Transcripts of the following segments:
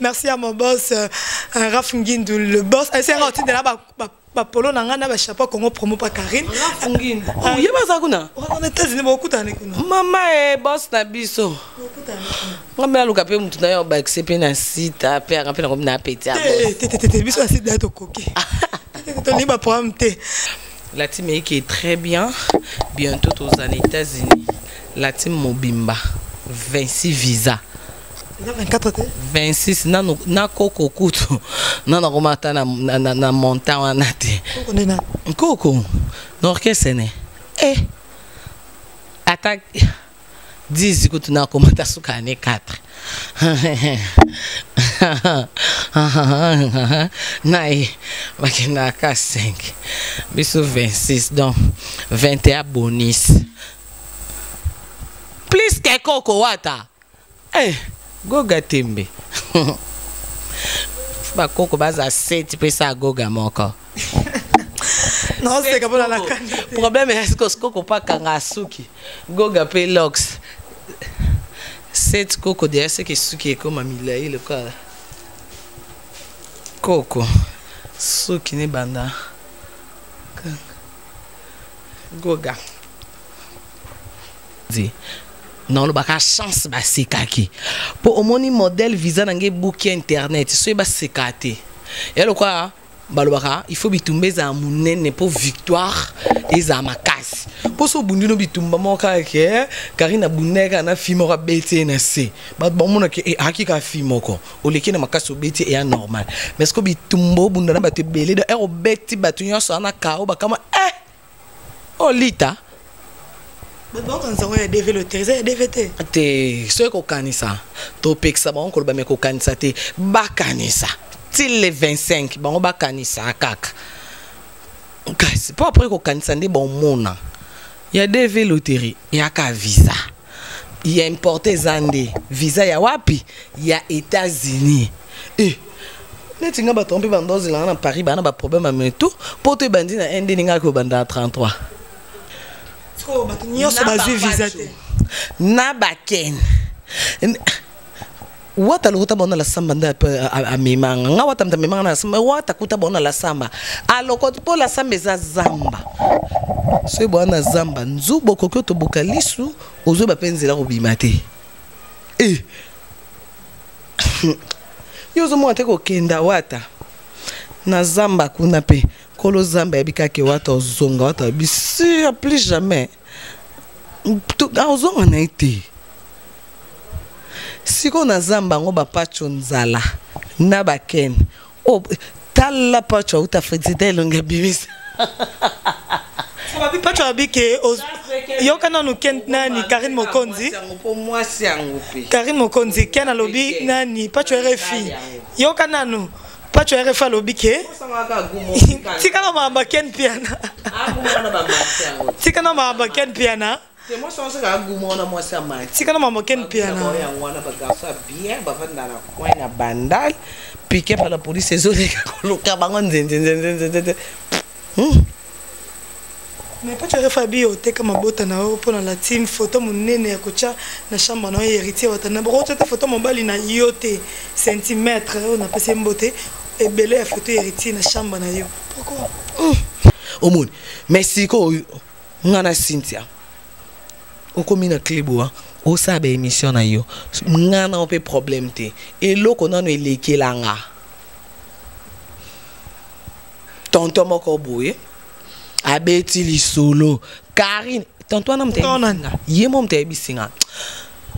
Merci à mon boss, Raf Ngindou, le boss. C'est un outil de la polo nanga na ba chapeau Congo promo pa Karine. Raf Ngindou. Il ba za kuna. On est États-Unis beaucoup tane kuna. Mama e boss na biso. Beaucoup tane. Ngamba luka pe mutu na yo ba accepter na site pe rappeler na comme na pété à boss. Biso na site dato koki. Ton liba programme té. La team est très bien. Bientôt aux États-Unis. La team Mobimba. 26 visas. 24 te? 26 na koko kutu. Na komata na monta wana te. Koko nena. Koko. N'orchestre ne. Attaque 10 kutu na komata suka ne 4. Naï, Makinaka 5, Bissou 26, donc 21 bonus. Plus que Koko Wata. Goga Timbe. Ba Koko baza 7 puis ça Goga moko. Non, c'est comme la canne. Problème est que Koko pas Kangasuki. Goga pe Lox. 7 Koko derrière ce qui suki est comme Amilaï le quoi. Koko suki ne banda Goga di non le baka chance ba sekaki pour omoni modèle visa nange bouquet internet so ba sekate et le quoi balobaka il faut bitumbe za munene pour victoire et za makasi pour so bundu no bitumba moka ke Karina buneka na fimo ka bete na se ba bomona ke hakika fimo ko oleke na makasi obeti e normal mais ko bitumbo bunda na bate belé de ero beti batunyo so na kao ba kama olita bon quand ça va développer c'est DVT te so ko kanisa to peksa ba on ko ba me ko kanisa te ba kanisa till les 25 bango ba kanisa kaka kasi pas après ko kanisa ndi bon mona ya DV loterie ya ka visa ya importer zande visa ya wapi ya États-Unis neti nga ba tomber bandozi la na Paris ba na ba problème ameto poto bandi na ende ninga ko banda 33 ko ba nyo so ba visa te na ba ken wata lukuta bona la samba nda a mimanga nga wata mta mimanga na samba wata kuta bona la samba aloko po la samba za zamba so bona zamba nzubo kokyo to bokalisu ozo ba penzela ko bimate yozo mo ateko kenda wata na zamba kuna pe kolo zamba yabika ke wata ozonga wata bisi plus jamais to ozonga na ite siko na zamba ngo ba pacho nzala na ba ken tala pacho uta fredite longa bimisa ba bi pacho abike yoka na no ken nani Karine Mokonzi Karine Mokonzi ken alobi nani pacho RFI yoka nanu pacho RFI alobi ke tika na mamba ken piana tika na mamba ken piana moi je pense que agumona moi ça m'a si kana mama ken piana ya ngwana ba garça bien ba vanda na coin na bandal piqué par la police ezole koloka bango nzenze mais pas tu Fabi o te kama bota na o pona la team photo monene ya kocha na chambre na héritier watana bro te photo mobali na yote centimètre on a passé mbote et belé photo héritier na chambre na yo pourquoi au monde merci ko ngana Cynthia o komina kleboa o sabe émission na yo ngana o pe problème te et loko nano elekelanga tonton moko boye abeti li solo Karine tonton na mtenga yemo mtebisinga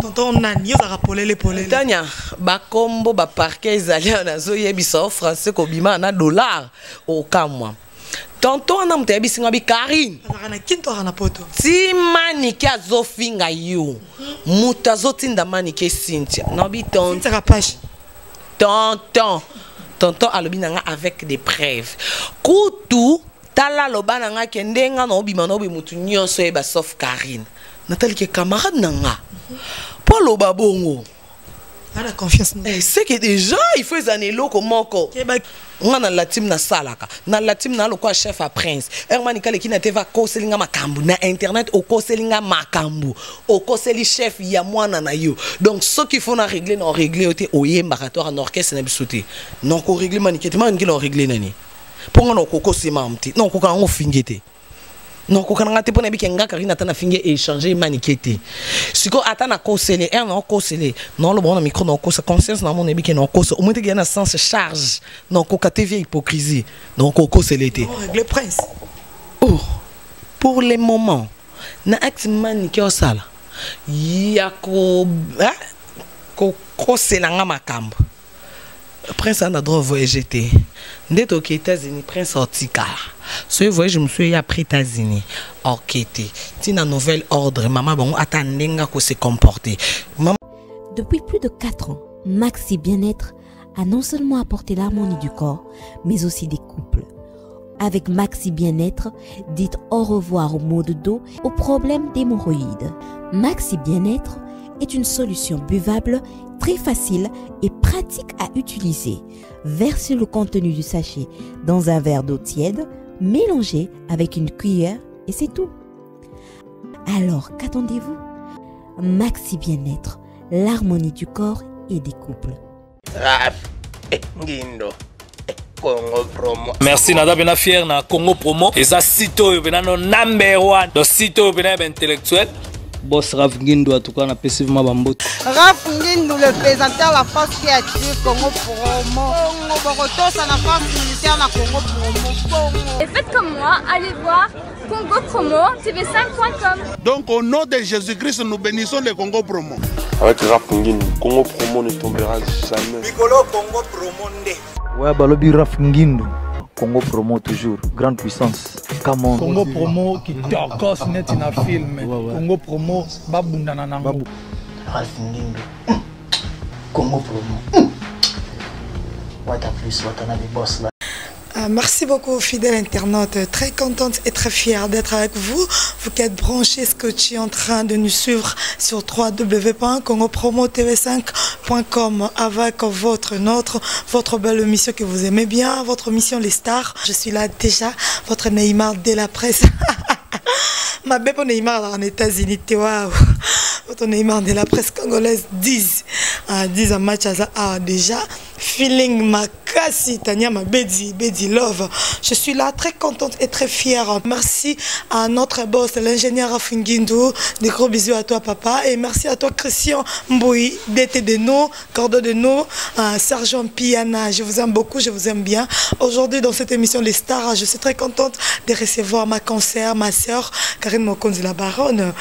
tonton nani yo za rapolele tanya ba kombo ba parquet ezali na zo yebisa o français ko bima na dollar o kamwa tonton na mtebi singa bi Karine na kinto na poto ti manike azofinga yo muta zotinda manike Cynthia na bi tonton alobi nanga avec des preuves kutu tala loba nanga kendenga na obima na obi mutu nyonso e ba sauf Karine natali ke camarade nanga po loba bongo la confiance. C'est que déjà, il faut les années là comme encore. On a la team na salaka, na la team na le quoi chef à prince. Hermanika le qui na teva koselinga makambu na internet au koselinga makambu, au koseli chef ya mwana na yo. Donc ce qu'il faut na régler na régler oté oye maratoire en orchestre na bisoté. Non ko régler manikete man ngilo régler nani. Ponga no koko simamti. Non ko kan on fingete. Non ko kan ngate pona bikenga karina tana finge échanger manikete. Siko atana kosele na kosele. Non le bon micro non kosa conscience na mon ebike non kosa. Au moins te gana sens charge. Non ko katevi hypocrisie. Non ko kosele te. Le prince. Oh. Pour les moments na acte manike osala. Yako ko koselanga makambo. Prince a droit voyager te. Ndé aux États-Unis, Prince Ortica. Ce voyage, je me suis après États-Unis. Ok, c'est un nouvel ordre. Maman, bon, attendez que se comporter. Depuis plus de 4 ans, Maxi Bien-être a non seulement apporté l'harmonie du corps, mais aussi des couples. Avec Maxi Bien-être, dites au revoir aux maux de dos, aux problèmes d'hémorroïdes. Maxi Bien-être est une solution buvable, très facile et pratique à utiliser. Versez le contenu du sachet dans un verre d'eau tiède, mélangez avec une cuillère et c'est tout. Alors, qu'attendez-vous? Maxi Bien-être, l'harmonie du corps et des couples. Merci Nada Bena fier na Congo Promo. Et ça sito bena no number 1. Donc sito bena intellectuel. Boss Raf Ngindo en tout cas on a passivement bambote. Raf Ngindo le présentateur la force créative Congo Promo. Congo ça la force militaire na Congo Promo. Et faites comme moi, allez voir Congo Promo tv5.com. Donc au nom de Jésus-Christ nous bénissons le Congo Promo. Avec Raf Ngindo, Congo Promo ne tombera jamais. Mikolo Congo Promo nde. Ouais balobi Raf Ngindo. Congo Promo toujours, grande puissance. Congo Promo qui torcos net in a film. Congo Promo babunda nanango. Ralph Ngindo. Congo Promo. What a plus, what a boss là. Merci beaucoup, fidèles internautes. Très contente et très fière d'être avec vous. Vous qui êtes branchés, scotchés en train de nous suivre sur www.congopromotv5.com avec votre belle émission que vous aimez bien, votre mission Les Stars. Je suis là déjà, votre Neymar de la presse. Ma belle Neymar en États-Unis, waouh. Votre Neymar de la presse congolaise 10 en match déjà. Feeling Makasi, Tania Mabedi, Bedi Love. Je suis là très contente et très fière. Merci à notre boss, l'ingénieur Afungindo. Des gros bisous à toi, papa. Et merci à toi, Christian Mboui, d'été de nous, Cordo de nous, Sergent Piana. Je vous aime beaucoup, je vous aime bien. Aujourd'hui, dans cette émission Les Stars, je suis très contente de recevoir ma concert, ma soeur, Karine Mokonzi, la baronne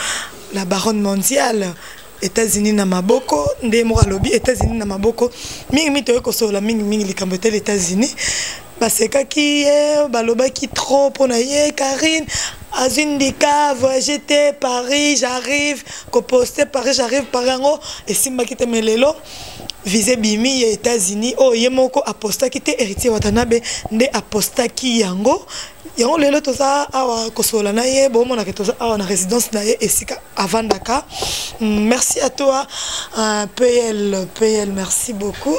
mondiale. États-Unis na maboko ndemo alobi États-Unis na maboko mingi mito ko sola mingi likambote les États-Unis baseka ki baloba ki trop pona ye Karine azindika voyager te Paris j'arrive ko poster Paris j'arrive parango et simba ki te melelo visé bimi ya États-Unis oh yemoko aposta ki te héritier Watanabe nde aposta ki yango yango lelo toza awa kosola na ye bo mona ke toza awa na résidence na ye esika avandaka. Merci à toi PL merci beaucoup.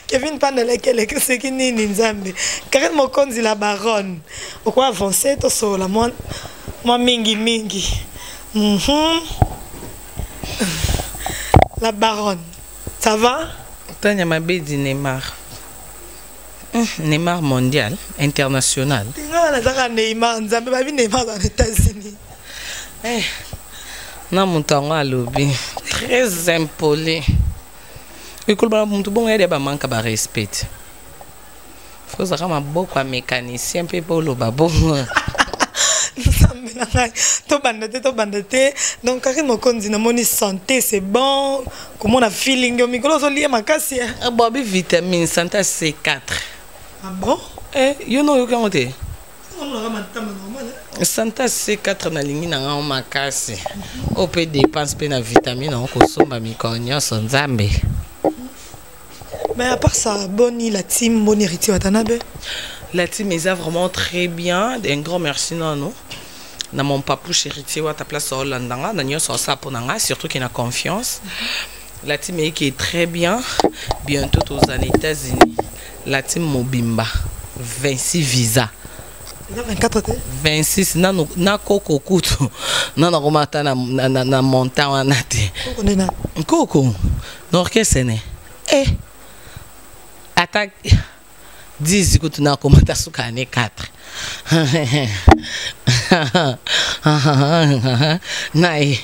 Kevin Pandeleke que c'est qui ni nzambe Karine Mokonzi la baronne pourquoi avancer to sola moi mingi la baronne ça va Tanya Mabedi Neymar. Neymar mondial, international. Neymar, Neymar dans les États-Unis. Non, mon temps à lobby. Très impoli. Et que le bon bon est manque de respect. Faut que je beaucoup à mécanicien pour le babo. Donc Karine Mokonzi na moni santé c'est bon comment on a feeling au micro so lié makasi Bobby vitamine santé C4. Ah bon you know you can te santé C4 na lingi na nga makasi o pe dépense pe na vitamine on kosomba mikonyo son nzambe. Mais à part ça boni la team boni héritier Watanabe la team est vraiment très bien un grand merci non nous na mon papou héritier wa ta place au Hollande na nyo so ça pour nga surtout qu'il a confiance La team qui est très bien. Bientôt aux États-Unis. La team Mobimba. 26 visas. 26 na koko kutu na romata na monta wana te koko n'orchestre ne attaque 10 kutu na komata suka ne 4 nae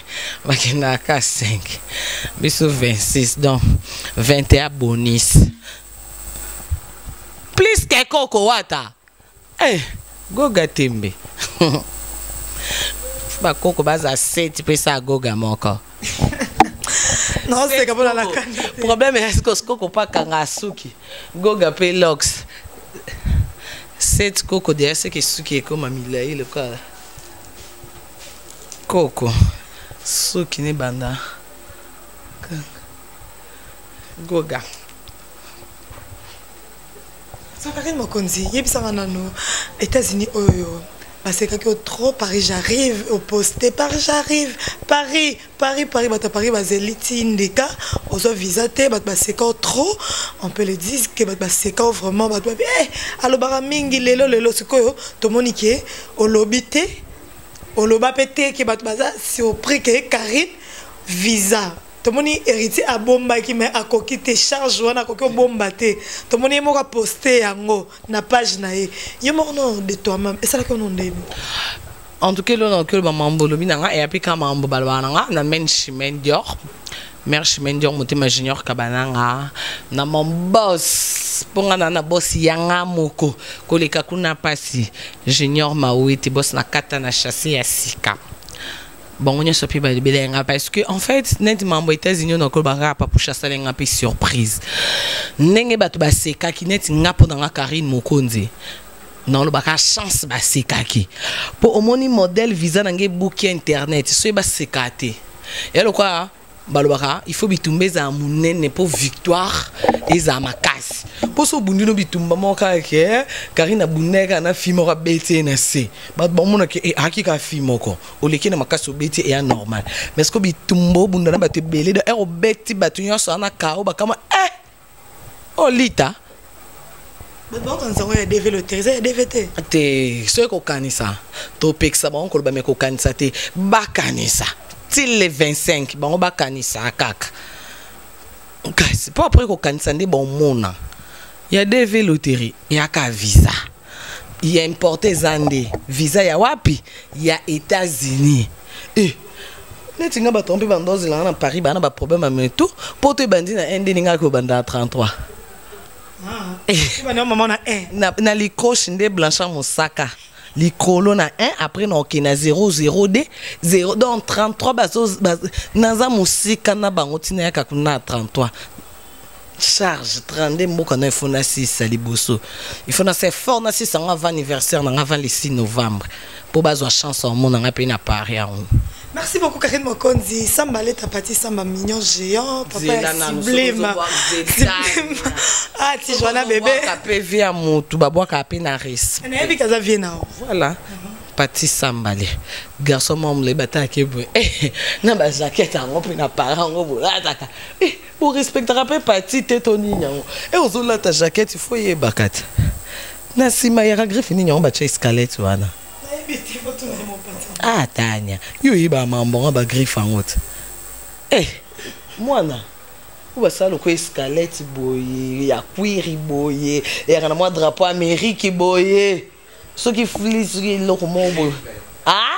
bakina ka 5 biso 26 donc 21 bonus plus que koko wata Goga tembe. Ba koko baza 7 pesa goga moko. Non, c'est comme la canne. Problème est que koko pas kanga suki. Goga pe lox. 7 koko de ce que suki comme amila le quoi. Koko. Suki ne banda. Goga. Ça Karine Mokonzi, yebisanga nano États-Unis oyo. Parce que trop Paris j'arrive au posté Paris j'arrive Paris bata Paris bazeliti ndeka ozo visiter bat baseka trop on peut le dire que bat baseka vraiment bat allo bara mingi lelo sikoyo to monike olobité oloba pété que bat baza surpris que Karine visa Tomoni héritier a bomba qui met à coquille te charge wana coquille bomba te tomoni mo ka poster yango na page na ye yemo non de toi même et ça la qu'on ndé en tout cas là que ba mambo lobi nanga et apika mambo balwana nga na men chemin dior mère chemin dior motema junior kabananga na mon boss ponga na boss yanga moko koleka kuna pasi junior mawiti boss na kata na chasser ya sika. Bon, on y a sorti parce que en fait, net mambo États-Unis on a collaboré pas pour chasser les ngapé surprise. Nenge batu ba seka ki net ngapo dans Karine Mokonzi. Non le baka chance ba seka ki. Pour au moni modèle visa nange booker internet, so ba sekate. Et le quoi balobaka il faut bitumbe za munene pour victoire et za makasi. Pour so bundino bitumba moka ke Karina buneka na fimo ka bete na se. Ba bomona ke hakika fimo ko. Oleki na makasi bete e normal. Mais ce que bitumbo bundana ba te belé de ero beti batunyo so na kao ba kama olita. Mais bon quand ça on a développé le DVT. Te so ko kanisa. To peksa ba on ko ba me ko kanisa te ba kanisa. Till les 25, bon, on va canisa à cac. C'est pas après qu'on canisa des bons mona. Il y a des véloteries, il y a qu'à visa. Il y a importé Zandé, visa ya wapi, il y a États-Unis. Et, les tinga ba tromper bandos là en Paris, ba na ba problème à tout. Pour te bandi na ND ninga ko banda 33. Ah. Et ba na maman na 1. Na li coche ndé blanchard mosaka. Les colonnes à 1 après non qui na 0 0 d 0 donc 33 bazos naza musika na bango tina ya kakuna 33 charge 32 mboka na ifona 6 liboso ifona c'est fort na 6 avant anniversaire na avant le 6 novembre pour bazwa chance au monde na pe na Paris. Merci beaucoup Karine Mokonzi. Samba leta pati samba mignon géant. Papa sublime. Ah, ti Joana bébé. Kapé via motu babwa kapé na ris. Na yebi kaza viena. Voilà. Pati samba le. Garçon mom le bata ke bo. Na ba jaquette en pe na parent ngo ataka. Pour respecter rapé pati tetoni nyango. Et ozola ta jaquette il faut y bakata. Na sima ya griffe ni nyango ba cha escalette wana. Ah Tanya, yo iba mambo ba griffe en haute. Mwana. Uba salo ko escalette boye, ya cuir boye, et kana moi drapeau Amérique boye. Ce qui flisse le combo. Ah?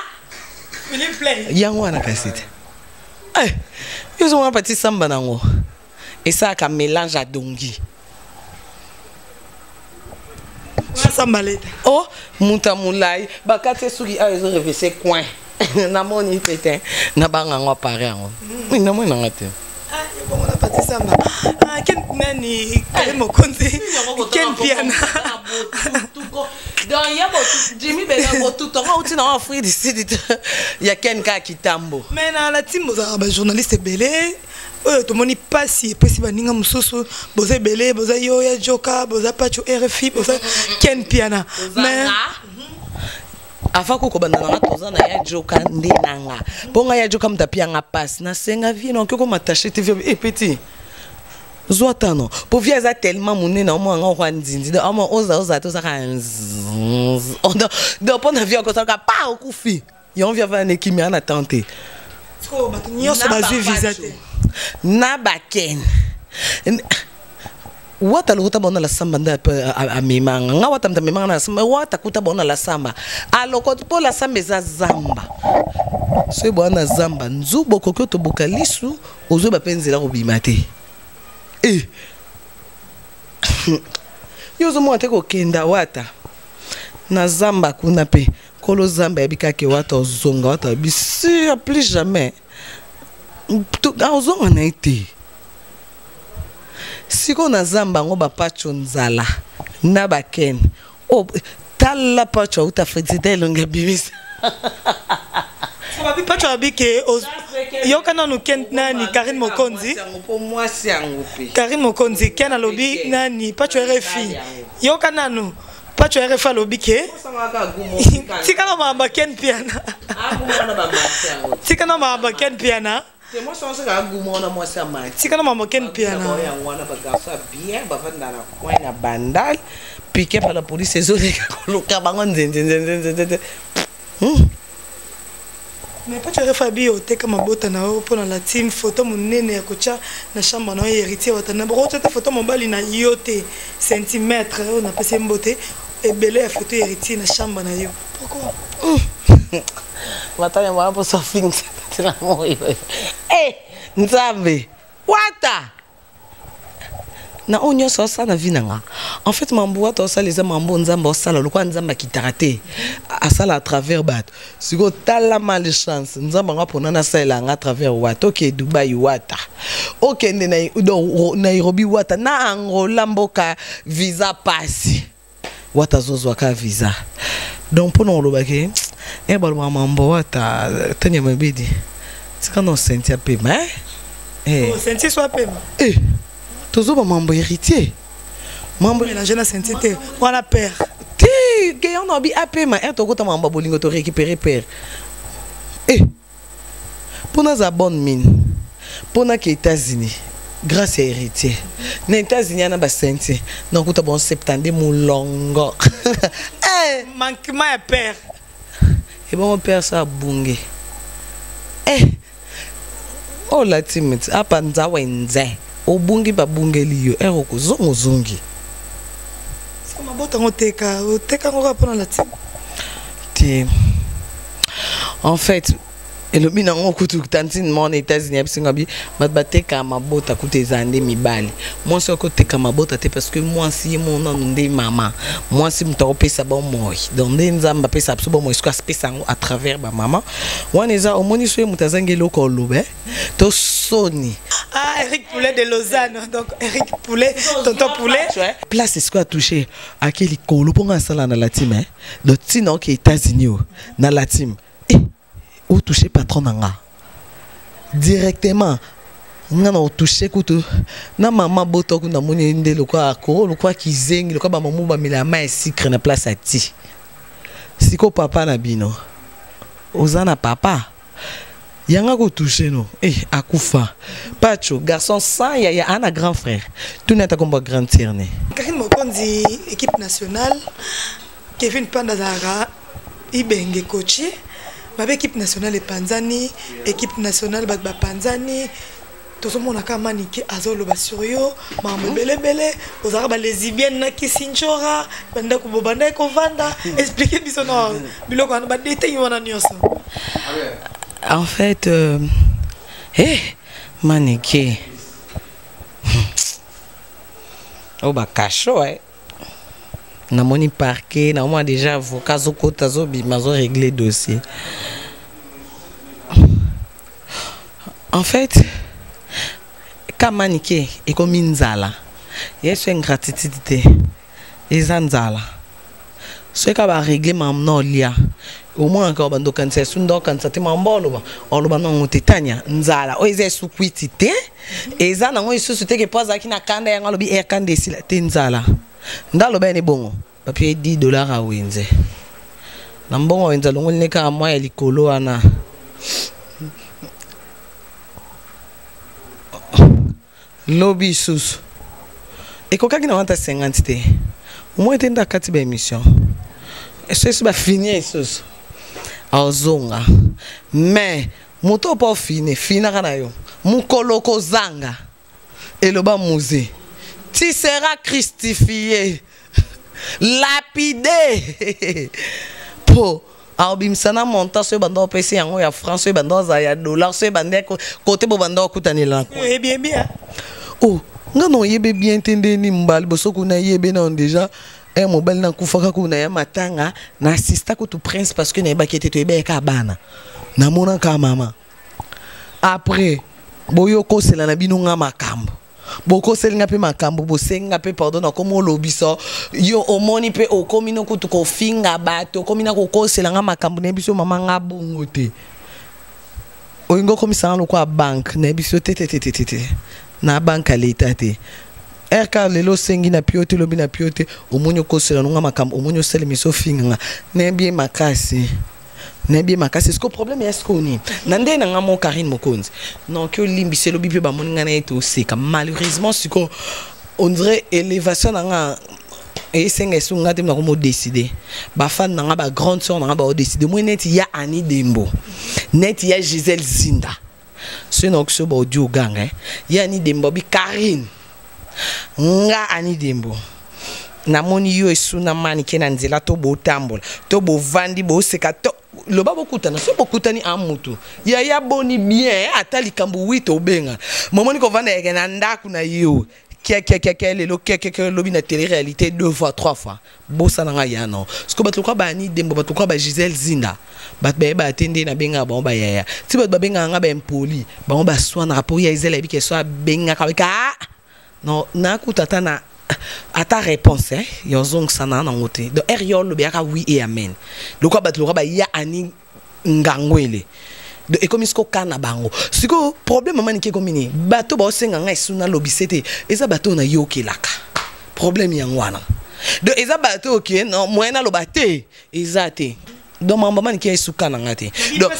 Philippe Play. Yango na kasite. Yo zo un petit samba nango. Et ça ka mélange à dongi. Oh, muta mulai, bakate suri a ils ont reversé coin. Na moni pétin, na banga ngo paré ngo. Na moni ngate. Ah, bon on a parti samba. Ah, ken nani Karine Mokonzi. Ken piano. Donc ya bo Jimmy Bena bo tout on outi na Afrique du Sud. Ya ken ka kitambo. Mais na la team boza ba journaliste belé. To moni pasi pesi baninga mususu boza belé boza yo ya joka boza pacho RFI boza ken piana. Mais afa ko banda na toza na ya joka ndenanga ponga ya joka mtapia nga passe na senga vie non ko matache TV et petit Zoatano, pour via ça tellement monné na moi nga kwa ndindi de ama oza to ça on do pona via ko ça pa okufi yon via va nekimi ana tenter ko batunyo so bazu visa te na baken wata lukuta bona la samba nda a mimanga nga wata mta mimanga na samba wata kuta bona la samba aloko po la samba za zamba so bona zamba nzubo kokyo to bokalisu ozo ba penzela ko bimate yozo mo ateko kenda wata na zamba kuna pe kolo zamba yabikake wata ozonga wata bisi plus jamais to ozonga na ite siko na zamba ngo bapacho nzala na baken o tala pacho uta fetite longa bimisa babi pacho abike yoka nanu ken nani Karine Mokonzi Karine Mokonzi ken alobi nani pacho RFI yoka nanu pacho RFI alobi ke tika na mamba ken piana tika na mamba ken piana moi je pense que gumo na moi ça ma tika na mamba ken piana ya ngwana ba garça bien ba vanda na coin na bandal piqué par la police ezole koloka bango nzenze mais pas tu Fabi au te kama bota na pour la team photo monene ya kocha na chambre na héritier watana bro te photo mobali na yote centimètre on a passé mbote et belé photo héritier na chambre na yo pourquoi watanya mwa po sofing tena moi nzambe wata na onyo so ça na vinanga en fait mambo to ça les mambo nzamba osala lokwa nzamba kitarate asala à travers bat siko tala malchance nzamba ngapona na sala nga à travers wata OK Dubai wata OK ndena Nairobi wata na Angola mboka visa passe wata zozwa ka visa donc pour nous lobake ba mambo wata tanya mabidi tika no sentia pema sentia soit pema tozo ba mambo héritier mambo mélanger na sentie wana père ti ke on obi apema to kota mambo bolingo to récupérer père pona za bonne mine pona ke États-Unis grâce à héritier na États-Unis na ba sentie donc kota bon 70 mulongo manquement à père et bon père ça bunge oh la timit apa nza wenze obungi babungeli yo eroko zongo zongi sama bota ngoteka ngo rapona la team ti en fait le bina ngokutu tantine mon États-Unis absingabi bateka mabota kutezande mibali moi so koteka mabota te parce que moi si mon nom ndé maman moi si mto pesa bon moi donc nzamba pesa absolument moi ce pesa à travers ba maman waneza omoni so mutazange loko lobe to soni Eric Poulet de Lausanne donc Eric Poulet tonton Poulet place est ce quoi touché à quel colo pour un sala na la team de tino qui États-Unis na la team ou touché patron nanga directement nga na touché kutu na mama boto kuna moni ndelo kwa ko lo kwa kizengi lo kwa ba mamu ba mila ma sucre na place ati siko papa na bino ozana papa yanga ko touché no akufa pacho garçon sans ya ana grand frère tout n'est pas comme grand tierné Karine Mokonzi équipe nationale Kevin Pandazara ibenge coaché ma équipe nationale est Panzani équipe nationale ba Panzani tout le monde a maniki azolo basurio mambo belebele ozara ba lesbienne na kisinchora banda ko bobanda ko vanda expliquer biso no biloko ba détail wana nyoso en fait maniki oh ba cacho na moni parquet na moi déjà avocat zokota zo bi mazo régler dossier en fait kamanike et comme nzala yeso ingratitude ezanzala so ka ba régler mamno lia au moins ka bando kanse sundo kanse mambolo ba oloba no tetanya nzala o eze sukwitite ezana ngo isusu teke poza kina kanda ya ngalobi kanda sila te nzala ndalo bene bongo papier $10 a wenze na mbongo wenza longo neka mwa ya likolo ana lobby susu ekokaki na wanta 50 te umwe tenda kati ba émission eso ba finir susu azonga mais moto pa fini kana yo mukolo kozanga eloba muze tu seras crucifié lapidé po albimsana monta so bando pesi yango ya France so bando za ya dollar so bande côté bo bando kutanela bien oh ngano yebe bien entende ni mbali bosoko na yebe na déjà un mobile na kufaka kuna ya matanga na assista ko to prince parce que na ba kete to yebe ka bana na mona ka mama après boyo ko sela na bino nga makambo boko selinga pe makambo bosenga pe pardon na komo lobiso yo omoni pe okomino kutu ko finga bato komina ko selanga makambo ne biso mama nga bongo te oingo komisanga lo kwa bank ne biso tete na bank aleta te erka lelo sengi na piote lobi na piote omonyo ko selanga makambo omonyo sele miso finga ne bien makasi N'est-ce que le problème est ce qu'on est. Nande na ngamo Karine Mokonzi. Non que limbiselo bipe ba moninga na eto seka. Malheureusement ce qu'on on dirait élévation na et senga sunga te na ko décider. Ba fan na ba grande sœur na ba décider. Moi net ya Ani Dembo. Net ya Gisèle Zinda. Ce non que ce ba audio gang hein. Ya Ani Dembo bi Karine. Nga Ani Dembo. Na moni yo esuna mani kena nzela to bo tambola. To bo vandi bo seka to le babo kutana so bokutani amutu ya boni bien atali kambu 8 obenga momoni ko vanda na ndaku na yo ke lobi na télé réalité 2 fois 3 fois bosa na ya non ce que batlo kwa ba Ani Dembo batlo kwa ba Gisèle Zinda bat ba atende na benga ba ba ya ti bat ba benga nga ba impoli ba swa na rapport ya Isela bi ke so benga ka non na kutata na à ta réponse hein yozong sana na ngote de eriol le biaka oui et amen le quoi bat le quoi ba ya Ani ngangwele de ekomisko kana bango siko problème mani ke komini bato ba osenga nga esuna lobisete eza bato na yokelaka problème yangwana de eza bato ok non moyena lo bate ezate donc maman mani ke esuka na ngate donc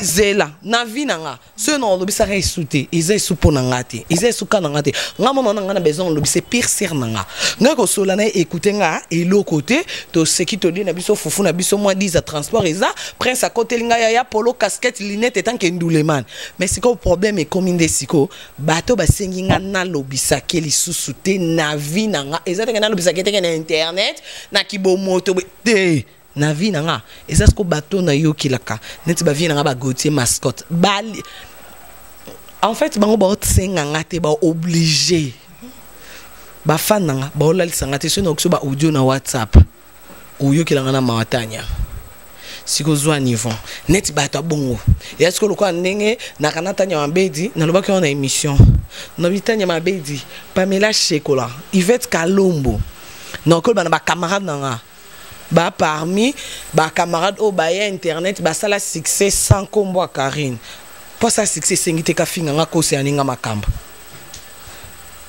zela na vie na nga ce non lobisa ka esute eza esupo na ngate eza esuka na ngate nga mama na nga na besoin lobisa pire ser na nga ko sola na écouter nga et l'autre côté to ce qui te dit na biso fufu na biso moi 10 à transport eza prince à côté linga ya polo casquette lunette etant que nduleman mais c'est quoi problème est comme inde siko bato ba sengi nga na lobisa ke lisusu te na vie na nga eza te na lobisa ke te na internet na kibomoto te na vie nanga eza ce ko bateau na yo kilaka neti ba vie nanga ba Gautier mascotte bali en fait bango ba otsenga ngate ba obligé ba fan nanga ba olalisa ngate so na ba audio na WhatsApp oyo kilanga na mawatanya siko zwa niveau neti bato bongo est ce que lokwa ndenge na kanatanya mabedi na lobaki na émission no bitanya mabedi Pamela Shekola Yvette Kalombo na ko ba na ba camarade nanga ba parmi ba camarade au baye internet ba sala succès sans combo Karine pour ça succès sengite ka finga nga ko se aninga makamba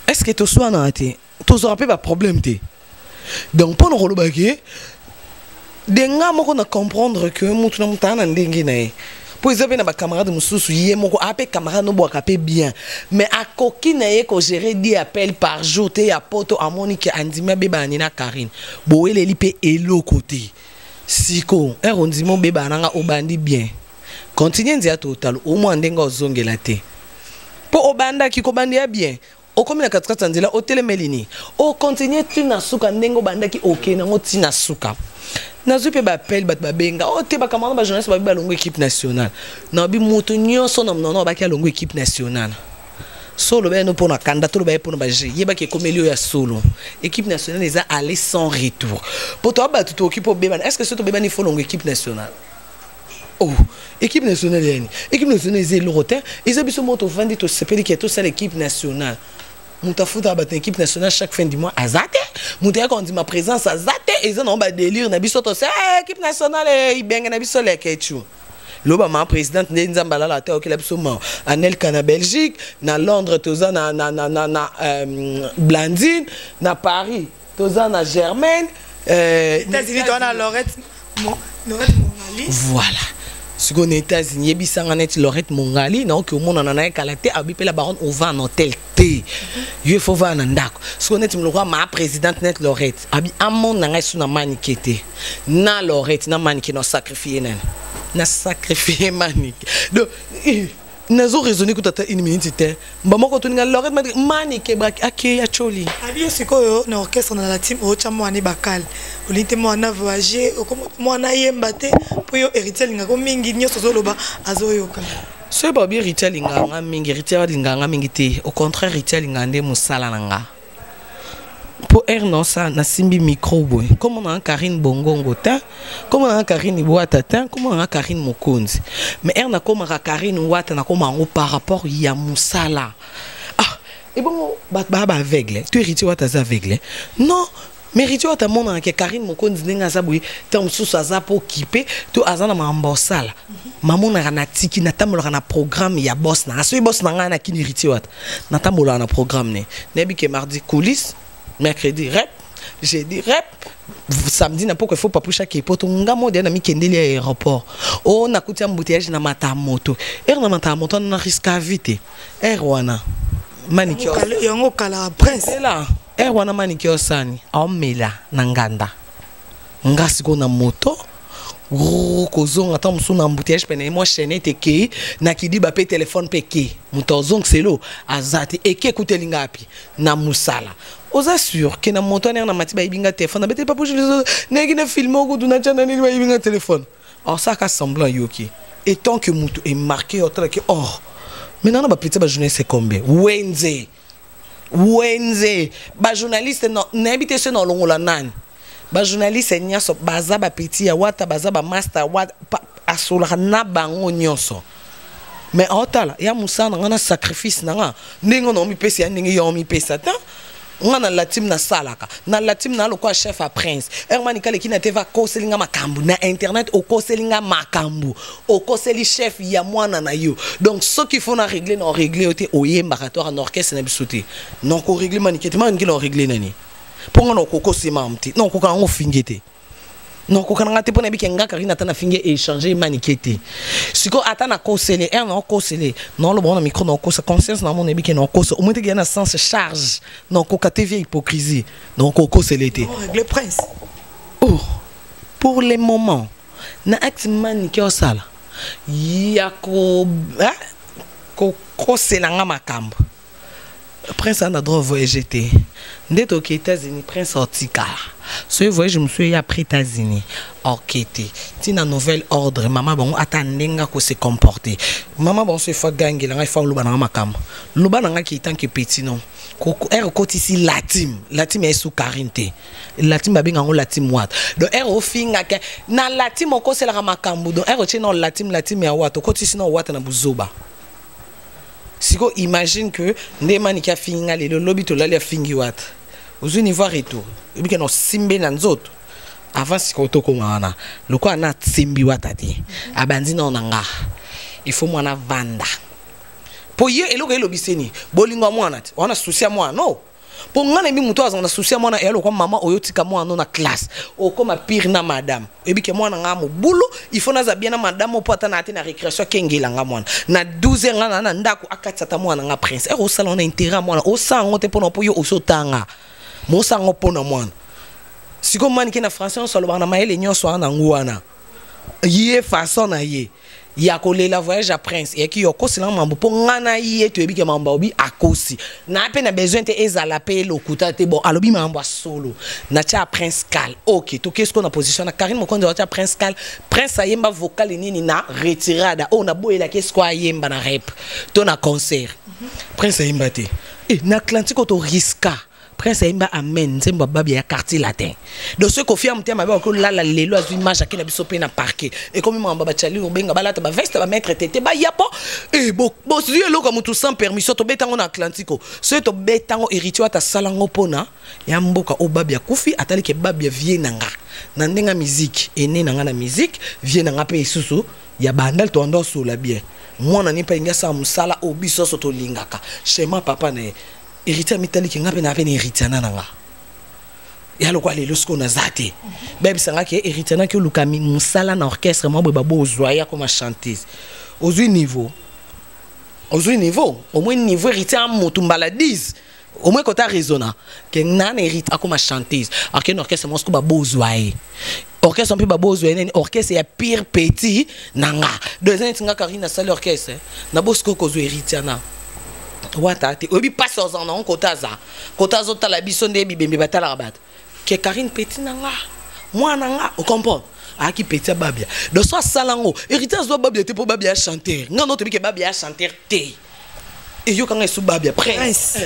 est-ce que to soit na te to zo rappel ba problème te donc pour no lobaki de nga moko na comprendre que mutu na mutana ndenge na e pour ils na ba camarade mususu ye moko ape camarade no boka pe bien mais a koki na ye ko gérer 10 appels par jour te ya poto amoni ke andima beba nina Karine boele lipe elo côté siko erondimo beba nanga obandi bien continue ndia total au moins ndenga ozongela te po obanda ki ko bandi ya bien o komi na katkata nzela o telemelini o continue tu na suka ndengo banda ki okena ngoti na suka nazupe ba appel bat ba benga o te ba kamana ba journaliste ba bi ba longo équipe nationale na bi moto nyonso na mnono ba ki longo équipe nationale solo ba no pona candidature ba pona ba je yeba ke komelio ya solo équipe nationale les a aller sans retour pour toi ba tout équipe beba est-ce que ce to beba ni faut longo équipe nationale oh équipe nationale yani équipe nationale c'est l'Europe ils a biso moto vandi to sepeli ki to ça l'équipe nationale Moutafuta bat équipe nationale chaque fin du mois azate mouta quand dit ma présence azate et ça non ba délire na biso to c'est équipe nationale ibenga na biso le kechu loba ma présidente nzambala la ta okela biso ma Anel Kana Belgique na Londres toza na Blandine na Paris toza na Germaine États-Unis on a Lorette Voilà. Ce qu'on est États-Unis, Yebisanga net Lorette Mongali, non que au monde en a calate, abipé la baronne au va en hôtel T. Il faut voir un ndako. Ce qu'on est le roi ma présidente net Lorette. Abi amon na ngai suna maniquete. Na Lorette na maniqué no sacrifié nen. Na sacrifié maniqué. Donc nazo raisonner que tata une minute c'était. Maman quand on a Lorette maniqué brak akay ya choli. Abi sikoyo na orchestre na la team o chamo ani bakal. Olite mo na voyager mo na yemba te po yo héritier linga ko mingi nyoso zoloba azoyoka. Ce pas bien héritier linga mingi héritier linga mingi te au contraire héritier linga ndé musala nanga. Pour non ça na simbi micro boy comme on a Karine Bongongo ta comme on a Karine Boata ta comme on a Karine Mokonzi mais na comme Karine Wata na comme en par rapport ya musala ah et bon ba aveugle tu héritier Wata za aveugle non mais héritier Wata mona que Karine Mokonzi ninga za boy tam susa za po kipe to azana mambosala mamona na tiki na tamola na programme ya boss na so boss na na kini héritier Wata na tamola na programme ne bi ke mardi coulisses mercredi rep, jeudi rep, samedi n'a pas qu'il faut pas pour chaque époque. On a moderne ami qui est à l'aéroport. Oh, on a coûté un embouteillage na mata moto. Na mata moto on a risque à vite. Wana manicure. Yango kala prince. C'est là. Wana manicure sani. Omela nanganda. Ngasi ko na moto. Kozong attends musu na embouteillage pene moi chaîne teke na kidi ba pe téléphone peke. Mutozong selo azati eke kutelinga api na musala. Aux assure que na moto na matiba ibinga téléphone na pas pour negi na filmer ko duna chana ni ibinga téléphone. Alors ça ka semblant yoki. Et tant que mutu est marqué autre que or. Maintenant ba petit ba journaliste c'est combien? Wednesday. Ba journaliste non n'habite ce non longola nan. Ba journaliste nya so baza ba petit ya wata baza ba master wat asola na bango nyonso. Mais en tal ya musana ngana sacrifice nanga ndingo no mi pesa ndingi yo mi pesa ta ngana la team na salaka na la team na lokwa chef à prince hermani kale kina teva koselinga makambu na internet o koselinga makambu o koseli chef ya mwana na yo donc ce qu'il faut na régler na régler ote oyemba katoire en orchestre na bisoté non ko régler manikete man ki na régler nani pour ngana ko kosema mti non ko ka ngo fingete non ko kana te pona bi kenga karina tana finge échanger manikete siko atana kosele non kosele non le bon micro non kosa conscience na mon ebi ke non kosa au moins te na sens charge non ko TV hypocrisie non ko kosele te le prince oh pour les moments na acte manikete sala yako ko kosela nga makambo prince ana droit voyager te ndето aux États-Unis prince ortika ce voyage je me suis après États-Unis orquete tina nouvelle ordre maman bon atandenga ko se comporter maman bon se fa gangi la fa luba na makamba luba na ki tant que petit non ko kotisi latim est sous quarante latim ba binga ngo latim wat do o finga ke na latim ko se la makambu do tino latim ya wat kotisi no wat na buzoba. Siko imagine que ndemani ki afinga le lobby to la fingi wat uzuni voir retour et bien no simbe na nzoto avant siko to ko wana loko ana simbi watati abandi na nanga il faut mwana vanda po ye eloko elobiseni bolingo mwana ti wana souci mwana no po ngana bi muto azana souci mwana elo kwa mama oyotika mwana na classe okoma pire na madame ebike mwana ngamo bulu il faut naza bien na madame po ata na ate na récréation kengela nga mwana na 12 ngana na ndako akatata mwana nga prince o salon na intérêt mwana o sango te pona po yo osotanga mo sango pona mwana siko mani ke na français solo bana maele nyonso ana ngwana ye façon na ye ya kolela voyage à prince et qui yoko sila mambo po ngana ye to ebike mambo obi akosi na pe na besoin te ezala pe lokuta te bon alobi mambo solo na cha prince cal OK to qu'est-ce qu'on a position na Karine Mokonzi wa cha prince cal prince ayemba vocal nini na retirada on a boyela qu'est-ce quoi ayemba na rap to na concert prince ayemba te et na Atlantique to risque prince ayemba amen nzembo babi ya quartier latin donc ce ko fiam te mabe ko la lelo azu image akina biso pe na parquet et comme mamba ba chali obenga balata ba veste ba mettre tete ba yapo et bo si eloko mutu sans permission to betango na Atlantique ce to betango héritier ta salango pona ya mboka o babi ya kufi atali ke babi ya vie nanga na ndenga musique ene nanga na musique vie nanga pe isusu ya bandal to ndo sula bien mwana ni pa inga sa musala obiso so to lingaka chez ma papa ne héritier mitali ki ngape na pe héritier nanga ya lokwa lelo siko na zate bébé sanga ke héritier na ke lukami musala na orchestre mo babo zoya comme chanteuse aux niveau au moins niveau héritier à motumbala 10 au moins quand tu as raisonné que nan hérite comme chanteuse alors que orchestre mo siko babo zoya orchestre un peu babo zoya orchestre ya pire petit nanga deux ans tinga karina salle orchestre na bosko ko zo héritier na wata te obi passe aux en on kotazo tala biso nde bibembe batala rabat que Karine petit nanga moi nanga on comprend aki petit babia donc soit salango héritage doit babia te pour babia chanter ngano te bi ke babia chanter te et yo kanga sou babia prince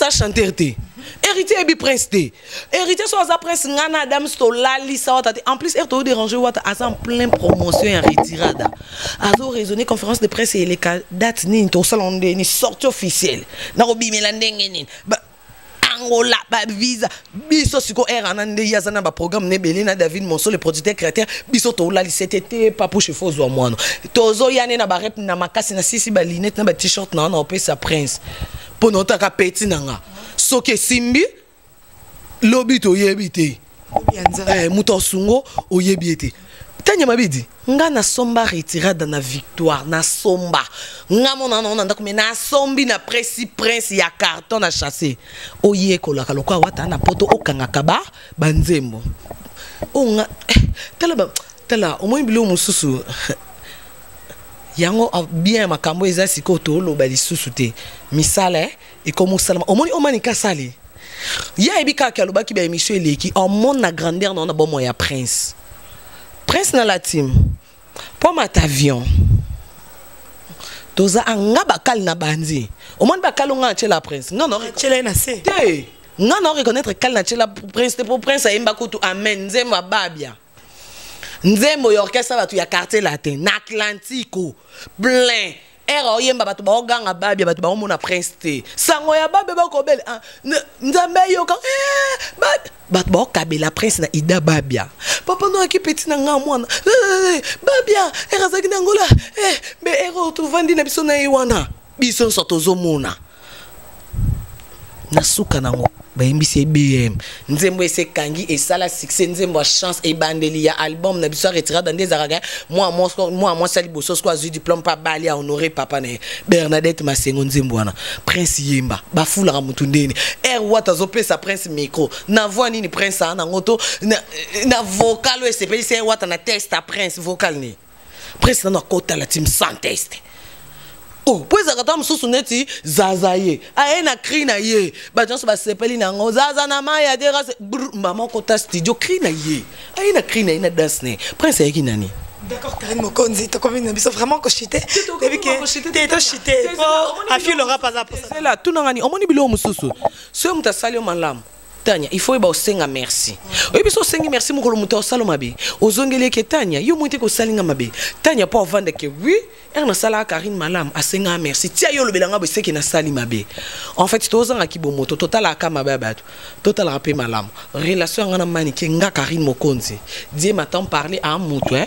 a chanter te héritier bi prince te héritier soit za prince ngana dame sto lali sa wata en plus er to déranger wata en plein promotion en retirada azo raisonner conférence de presse et les dates ni to salon ni sortie officielle na robimela ndenge nini Angola ba visa biso siko era nande yazana ba programme ne belina David Monso le producteur créateur biso to la c'était pas pour chefo zo mwana tozo yane na ba rep na makasi na sisi ba linette na ba t-shirt na on peut sa prince pour nota ka petit nanga soke simbi lobi to yebite muto sungo oyebite tanya mabidi nga na somba retirada na victoire na somba nga mona na ndako me na sombi na prince ya carton na chasser oye kolaka lokwa wata na poto okanga kaba banzembo onga tala o moins bilo mususu yango bien makambo eza sikoto lo bali susu te misale e comme salama o moni o mani kasali ya ebika kaloba ki ba émission eleki en monde na grandeur na bon moya prince dans la team pour ma avion toza anga bakal na banzi au moins bakal nga chela prince non chela na se te non reconnaître kal na chela prince pour prince ayemba kutu amen nzembo babia nzembo orchestre batu ya quartier latin na Atlantico plein era oyemba batu ba oganga babia batu ba omona prince te sango ya babia ba ko belle nzambe yo ka batu ba kabela prince na ida babia papa no aki petit na nga mwana babia era zaki na ngola be ero to vandi na biso na iwana biso soto zo mona na suka nango bayimbisi BM nzembo ese kangi esala succès nzembo chance e bandeli ya album na biso retira dans des araga moi sali boso kwa zu diplôme pa bali a honorer papa ne Bernadette Masengo nzembo wana prince yemba ba fula mutu ndeni wata zo pesa prince micro na voix nini prince ana ngoto na vocal o sepeli se wata na test a prince vocal ni prince na kota la team sans test. Oh, pues akata msusu neti zazaye. Aena cri na ye. Ba janso ba sepeli na ngo zaza na maya dera maman kota studio cri na ye. Aena cri na ina dance ne. Prince yeki nani? D'accord, Karine Mokonzi, tu combien de vraiment cochité. Depuis que t'es cochité. Afio l'aura pas à c'est là tout nangani. On moni bilo msusu. So muta salio manlam. Tanya, il faut ba osenga merci. Oyebi so sengi merci mukolo muta osalo mabe. Ozongele ke Tanya, yo muite ko salinga mabe. Tanya pa vendre que oui, elle na sala Karine malam asenga merci. Tia yo lobelanga bo seki na sali mabe. En fait, tozanga ki bo moto total aka mabe abatu. Total rapé malam. Relation ngana mani ke nga Karine Mokonzi. Die m'attend parler à un moto hein.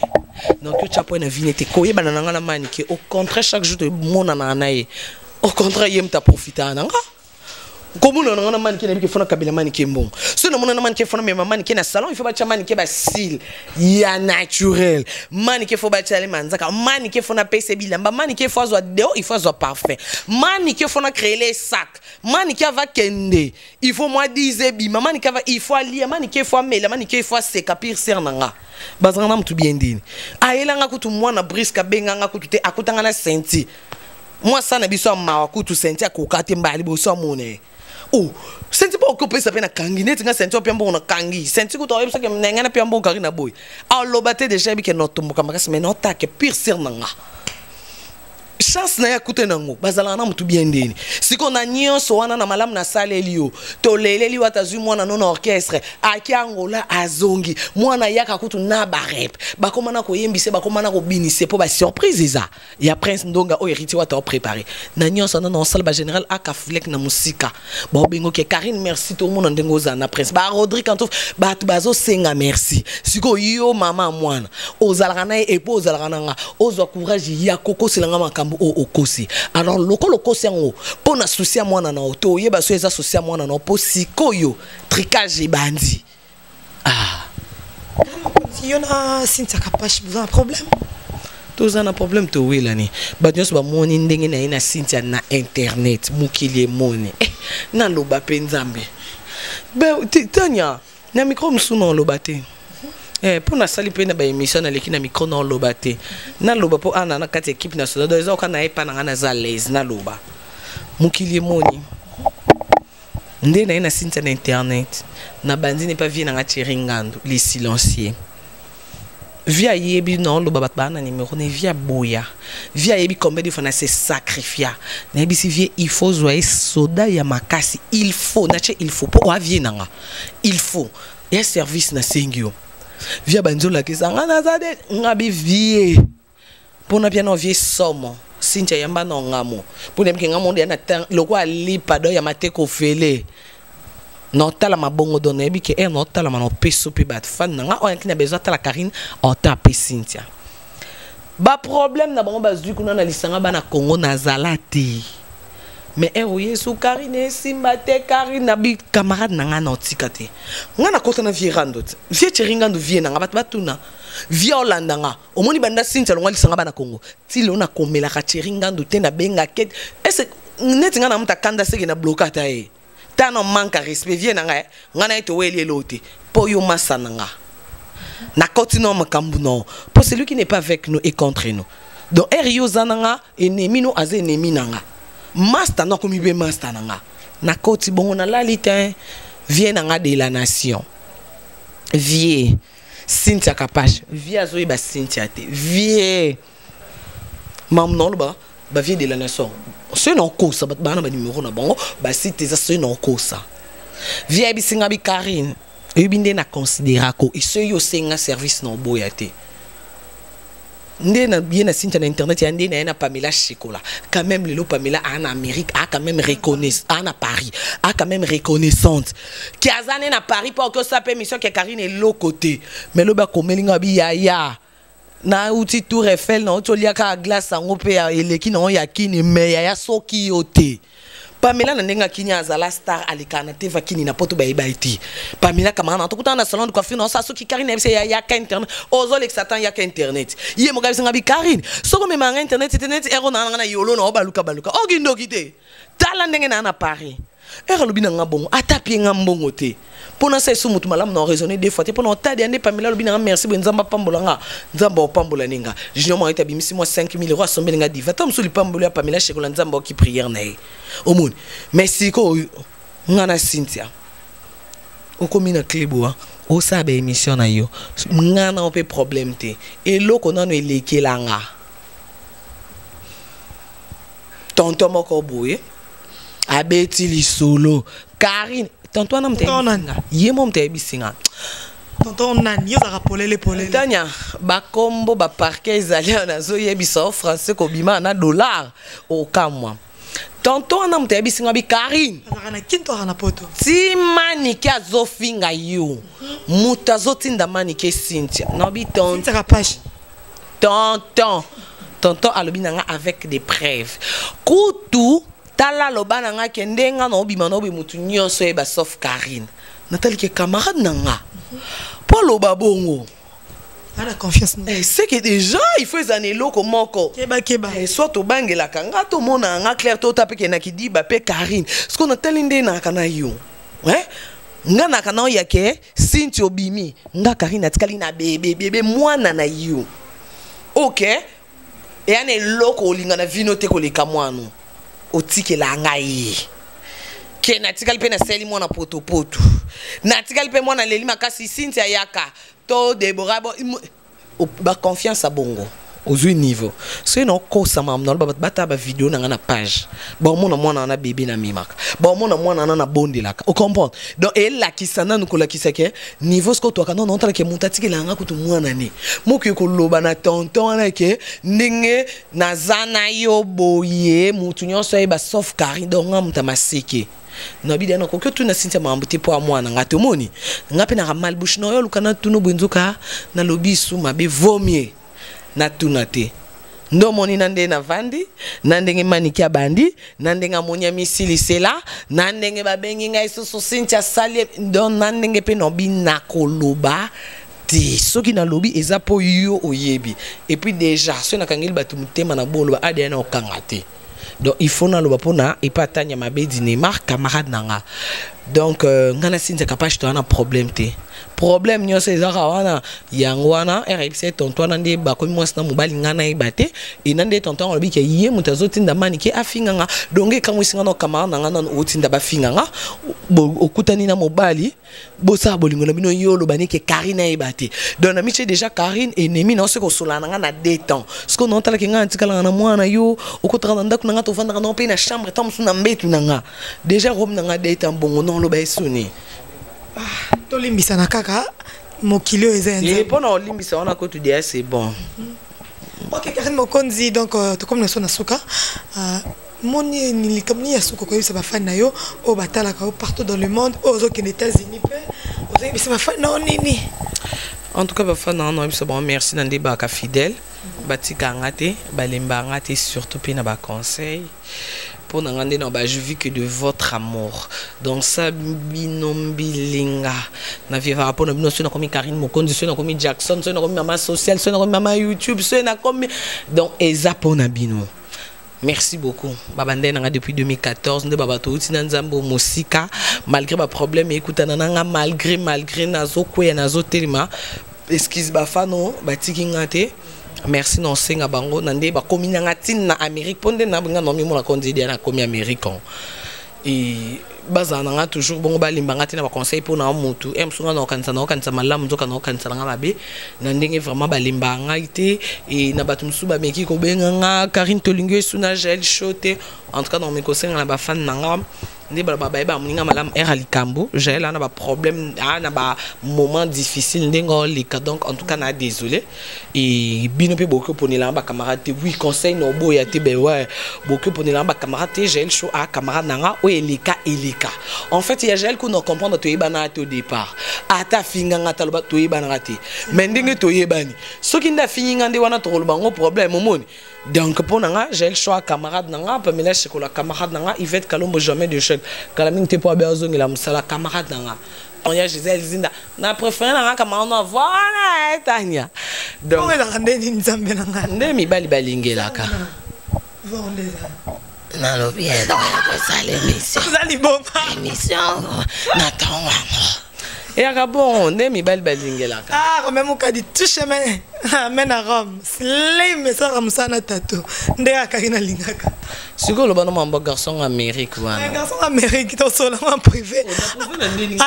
Donc tu as point na vinete ko yeba na ngana mani ke au contraire chaque jour de mona na nae. Au contraire yem ta profiter nanga. Comme on a un man qui n'a pas fait un man qui est bon. Si on a un man qui fait un man qui est dans le salon, il faut battre un man qui est style, il est naturel. Man qui faut battre les manzaka, man qui faut na PC bilan, man qui faut soit dehors, il faut soit parfait. Man qui faut na créer les sacs, man qui va kende, il faut moi dire bi, man qui va il faut lire, man qui faut mail, man qui faut se capir sernanga. Bazanga mtu bien dini. Aelanga kutu mwana briska benganga kutu te akutanga na senti. Moi ça na biso ma kutu senti akokate mbali boso mone. Oh, senti pas occupé ça pena kangi net nga senti opembo na kangi senti ko to yebisa ke nenga na pembo Karina boy a lobate déjà bi ke notombo kamaka mais nota ke pire sir nanga chance na ya kute nango bazala na mutu bien ndeni siko na nyonso wana na malamu na sale liyo to leleli watazu mwana no orchestre aki Angola azongi mwana yaka kutu na barep bakoma na ko yembise bakoma na ko binise po ba surprise eza ya prince ndonga o héritier wata préparé na nyonso na salle ba général aka flek na musika ba bengo ke Karine merci to mona ndengo za na prince ba Rodrigue Kantouf ba tu bazo senga merci siko yo mama mwana ozalaka na e po ozalaka nga ozo courage ya koko silanga makambo o kosi alors loko kosi ngo pona souci mwana na oto yeba so eza souci mwana na po sikoyo tricage bandi Si on a Cynthia Kapash, vous avez un problème? Tous un problème to wilani. Ba nyos ba moni ndenge na ina Cynthia na internet mukili moni. Na loba penzambe. Be Tanya, na micro msuno loba te. Pour na sali pe na ba émission na leki na micro na loba te. Na loba po ana na kati équipe nationale do ezo kana epa na za les na loba. Mukili moni. Ndé na ina Cynthia na internet. Na bandi ne pas vie na chiringando les silencieux. Via yebi non lo babat bana numéro ne via boya. Via yebi combien de fois se sacrifier. Na yebi si vie il faut zoyer soda ya makasi. Il faut nache il faut pour avie nanga. Il faut et service na sengio. Via banzo la kisa ngana zade ngabi vie. Pour na piano vie somo. Cynthia yamba no ngamo. Pour na mke ngamo na tan lokwa lipa do ya mateko fele. Non tala mabongo donné bi ke non tala mano peso pe bat fan nga o yankina besoin tala Karine o tape Cynthia ba problème na bango bazui kuna na lisanga bana Congo na zalati mais oye sou Karine simba te Karine na bi camarade na nga na otikate nga na kota na vie randot vie chiringando vie na nga bat batuna vie Hollanda nga omoni banda Cynthia longa lisanga bana Congo ti lo na komela ka chiringando te na benga ket est net nga na muta kanda seke na blokata e tano manque respect viens nga ngana ito weli eloti po yo masana nga na continue makambu no pour celui qui n'est pas avec nous et contre nous donc erio zananga ennemi no aze ennemi nanga master na komi be master nanga na koti bongo na lalite vient nga de la nation vie Cynthia Kapash vie azoyi ba Cynthia te vie mam non ba ba vie de la nation c'est non cause ba bana ba numéro na bango ba site ça c'est non cause vie bi singa bi Karine e binde na considérer ko e se yo senga service no boyate ndé na bien na Cynthia na internet ya ndé na Pamela Chikola quand même le Pamela en Amérique a quand même reconnaissance à Paris a quand même reconnaissante qui azane na Paris pour que ça permission que Karine est l'autre côté mais le ba komelinga bi ya na uti tour Eiffel na otolia ka glace ngo pe ya eleki na ya kini me ya soki yote Pamela na ndenga kini azala star alikana te vakini na poto ba iti Pamela kamana to kutana na salon de coiffure na sa soki Karine ya ka internet ozo lex satan ya ka internet ye mo kabisa ngabi Karine soko me manga internet ero na yolo na baluka ogindo kite tala ndenge na Paris ero lobina ngabongo atapie ngambongo te pona sa su mutu malamu na raisonner des fois te pona otadi ande Pamela lobina merci bo nzamba pambola nga nzamba opambola ninga junior mo etabimisi mo 5000 € asombe nga diva tam su li pambola ya Pamela Chikola nzamba ki prière na omoni merci ko ngana Cynthia okomi na klebo o sa ba émission na yo ngana on peut problème te et loko nano elekelanga tonton moko boye abeti li solo Karine tonton na mtenga ye mo mte bisinga tonton nani yo za polele Tanya ba kombo ba parquet ezali na zo yebisa français ko bima na dollar o kamwa tonton na mte bisinga bi Karine na kinto na poto ti manike azofinga yo muta zotinda manike Cynthia na bi tonton Kapash tonton alobina nga avec des preuves kutu tala lobana nga kendenga no bima no be mutu nyonso e ba sauf Karine natali ke camarade nanga pour loba bongo ala confiance c'est que déjà il faut zaner loko moko keba soit to bangela kanga to mona nga clair to tape ke na kidi ba pe Karine ce qu'on a telinde na kana yo nga na kana ya ke Cynthia obimi nga Karine atikali na bebe mwana na yo OK et ane loko olinga na vino te ko leka mwanu otike la ngai ke natikali pe na seli mwana poto natikali pe mwana leli makasi Cynthia yaka to Deborah ba confiance a bongo au niveau c'est non kosa mam no bata ba vidéo na na page ba mona na bébé na mimaka ba mona na bondi laka o comprendre donc elle la kisana nukola kisake niveau ce que toi kana non tala ke mutatiki la nga kutu mwana ni moki ko loba na tonton na ke ndenge na zana yo boye mutu nyonso e ba sauf Karine donc ngamuta maseke na bidana ko que tu na Cynthia mambuti po mwana ngate moni ngape na malbush no yo lukana tuno bwenzuka na lobisu mabe vomier na tunate ndo moni nande na vandi nandenge maniki abandi nandenge monya misili sela nandenge babengi ngai susu Cynthia sali ndo nandenge pe no bina koloba te soki na lobi eza po yo oyebi et puis déjà so na kangeli batu mutema na bolo ba ADN okanga te donc il faut na loba pona et pas tanya mabedi Neymar camarade nanga donc ngana sinza capable to na problème te problème nyonso ezaka wana yango wana RFC tonto wana nde bakomi mwasi na mobali ngana ebate et nande tonto olobi ke ye muta zotinda mani ke afinganga donc ekamwisinga no camarade nanga na otinda bafinganga okutani na mobali bosa bolingo na bino yo lobani ke Karine ebate donc na miche déjà Karine ennemi na se ko solana nga na détend ce qu'on entend ke nga antikala na mwana yo okutaka na ndako nga to vanda na pe na chambre tam suna mbetu nanga déjà rom nanga détend bongo non lo ba esuni to limbisa na kaka mokilio eza et pour na limbisa on a ko tu dis c'est bon. OK Karine Mokonzi donc to comme na sona suka moni ni kamni ya suko ko yisa ba fan na yo o batala ka partout dans le monde aux États-Unis pe aux bisa ba fan non nini en tout cas ba fan non bisa bon merci na ndeba ka fidèle batika ngate balemba ngate surtout pe na ba conseil pour n'angande non bah je vis que de votre amour donc ça binombilinga na vivra pour nous sur comme Karine Mokonzi sur comme Jackson sur comme maman social sur comme maman YouTube sur comme donc ezapo na bino. Merci beaucoup. Babande nanga depuis 2014 nde babato utina nzambo musika malgré ba problème écoute nanga malgré nazo kwe nazo telima excuse ba fano batiki ngate. Merci non senga bango nande ba komi nanga tin na Amérique ponde na binga no mi mona konzi dia na komi américain et bazana toujours bongo balimbanga tina ba conseil pour na mutu emsunga na kanisa malamu nzoka na kanisa nga mabe na ndenge vraiment balimbanga ite et na batu msuba meki ko benga Karine Tolingo suna gel shote en tout cas dans mes conseils na ba fan nanga ndi baba ba muninga malamu era likambo gel na ba problème na ba moment difficile ndengo lika donc en tout cas na désolé et bino pe beaucoup pour ni ba camarade oui conseil no boya te be ouais beaucoup pour ni ba camarade gel show a camarade nanga o elika en fait il y a gel qu'on comprendre to yebana au départ ata finga ngata loba to yebana te mais ndenge to yebani soki nda finga ndi wana to lobango problème momoni donc pour nanga gel show a camarade nanga Pamela Chocolat camarade nanga Yvette Kalombo jamais de chèque kalaming te po bezo ngila musala camarade nanga on y a Gisèle Zinda na préféré nanga camarade na voilà etania donc on est ndeni nzambe nanga ndemi bali balingelaka na lo bien donc ça l'émission vous allez bon émission n'attends et à bon ndemi bali balingelaka ah même au dit tout chemin amène à Rome slim mais ça ramsana tato ndeka Karina lingaka siko lo bana mamba garçon Amérique wana garçon Amérique to seulement privé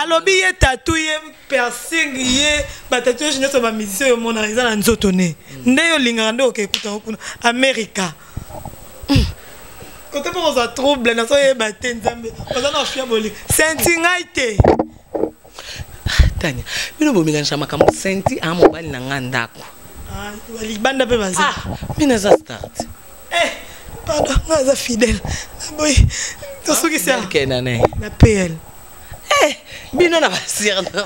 alobi ye tatou ye piercing ye ba tatouage ne so ba musicien yo mona eza na nzoto ne nde yo lingaka nde okekuta kuna America côté pour ça trouble na so ye ba te nzambe oza na fia boli senti ngaite Tanya bino bomiganisha makambo senti a mobali na ngandako ah wali banda pe baza mina za start pardon ngaza fidèle boy to soki ça kenane na PL bino na basir na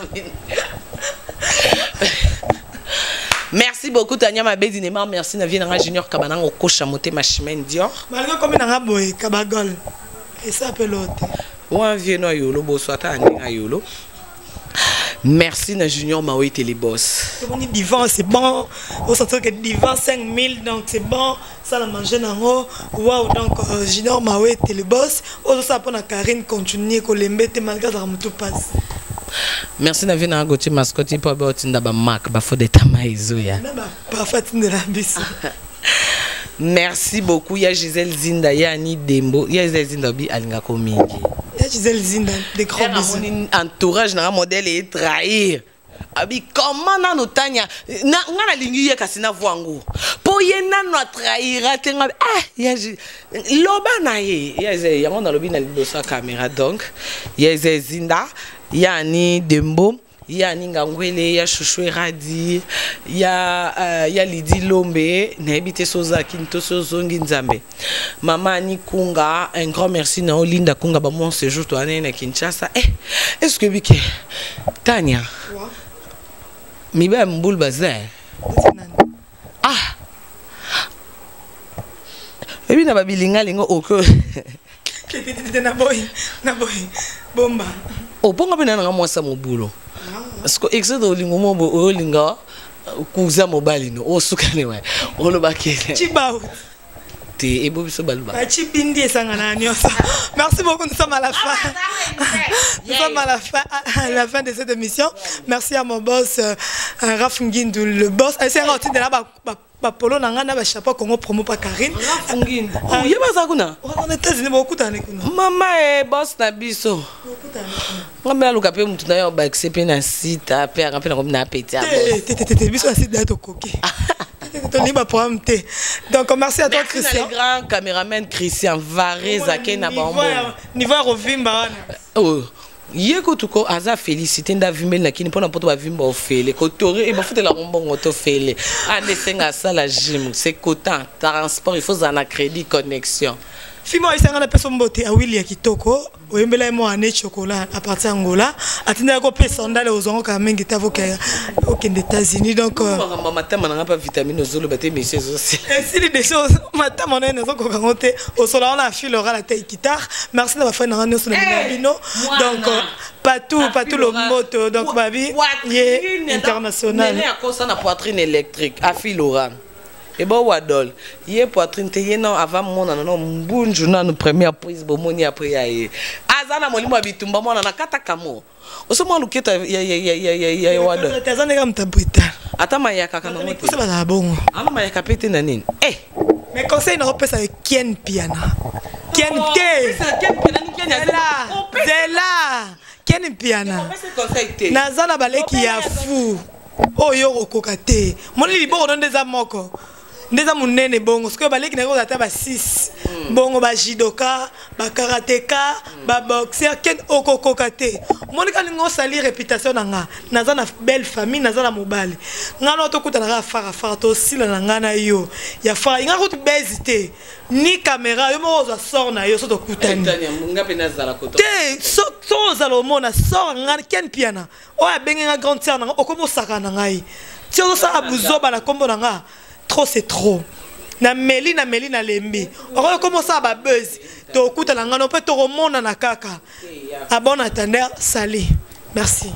merci beaucoup Tanya Mabedi Neymar merci na vie na Junior Kabana au coach moté ma chemin Dior malgré comme na boy kabagol et ça peut l'autre ou un vieux no yolo bo soit à yolo. Merci na Junior Maui Téléboss. On dit divan c'est bon. Au centre que divan 5000 donc c'est bon. Ça la manger nango. Waouh donc Junior Maui Téléboss. Au ça pour na Karine continuer ko lembete malgré ça mutu passe. Merci na vina Gauthier mascotte pour botinda ba mark ba fo de tamaizo ya. Na ba parfait de la bis. Merci beaucoup ya Gisèle Zinda ya ni Dembo ya Gisèle Zinda bi alinga ko mingi. Ya Gisèle Zinda des grands bisous. Entourage na modèle et trahir. Abi comment na notanya na ngana lingi ye kasina voangu. Po ye na no trahira tenga ya loba na ye ya ngona lobi na libosa caméra donc ya Gisèle Zinda ya ni Dembo ya Ningangwele ya Chouchou Radi ya Lidi Lombe na habité Sozaki Ntoso Zongi Nzambe Mama Nikunga un grand merci na Olinda Kunga ba mon séjour to na Kinshasa est-ce que bike Tanya mi ba mbul bazar ebi na babilinga lingo oko na boy bomba oponga bena nga mwasa mobulo parce que exode olingo mo olinga kuza mobali no osukane wa olobakele Chibao te ebo biso baluba Chibindi esangana nyonso. Merci beaucoup, nous sommes à la fin. Nous sommes à la fin de cette émission. Merci à mon boss Raf Ngindu, le boss. C'est un outil de la polo nangana ba chapeau Congo promo pa Karine. Ngindu. Yeba zakuna. On est États-Unis beaucoup tane kuna. Mama boss na biso. Ngamba luka pe mutu na yo ba accepter na site pe rappeler comme na pété. Biso na site dato koki. Donc merci à toi Christian. Le grand caméraman Christian Vareza Kena Bambo. Niveau Rovimba. Oh. Yeko tuko aza félicité nda vimel na kini pona poto ba vimba ofele ko tore e ba futé la rombongo to fele ande senga ça la gym c'est cotant transport il faut en a crédit connexion Fimo isanga na peso mbote a Willy Kitoko oyembela mo ane chocolat à partir Angola atinda ko pesa sandale ozongo ka mengi tavoka aux États-Unis donc matin mananga pas vitamine ozolo baté monsieur aussi ainsi des choses matin mon ene zoko kangote au sola on a fil aura la taille guitare merci d'avoir fait na nyonso na bino donc partout le moto donc babi yé international nene akosa na poitrine électrique a fil aura et bon wadol yé poitrine te yé non avant mon non mbunju na no première prise bomoni après yaé azana molimo bitumba mona na kata kamo osoma luketa ya wadol tazana kama mtabrita ata mayaka kana moto c'est pas bon ama mayaka pete na nini mais conseil na repesa Ken Piana Ken T Zela Ken Piana nazana baleki ya fou oyo okokate moni liboko ndo ndeza moko ndeza munene bongo parce que baleki na ko ata ba 6 bongo ba judoka ba karateka ba boxer ken okokokate moni kan ngo sali réputation nanga nazana belle famille nazana mobali ngana to kuta na fara to sila na ngana yo ya fara nga ko bezite ni caméra yo mo za sort na yo so to kutani ngape nazala koto te so zalomona sort ngana Ken Piana o ya benga grande sœur nanga okomo saka na ngai ti o sa abuzoba na kombo nanga trop c'est trop na meli na lembi on commence à ba buzz to kuta na ngano pe to remona na kaka a bon attendeur sali merci.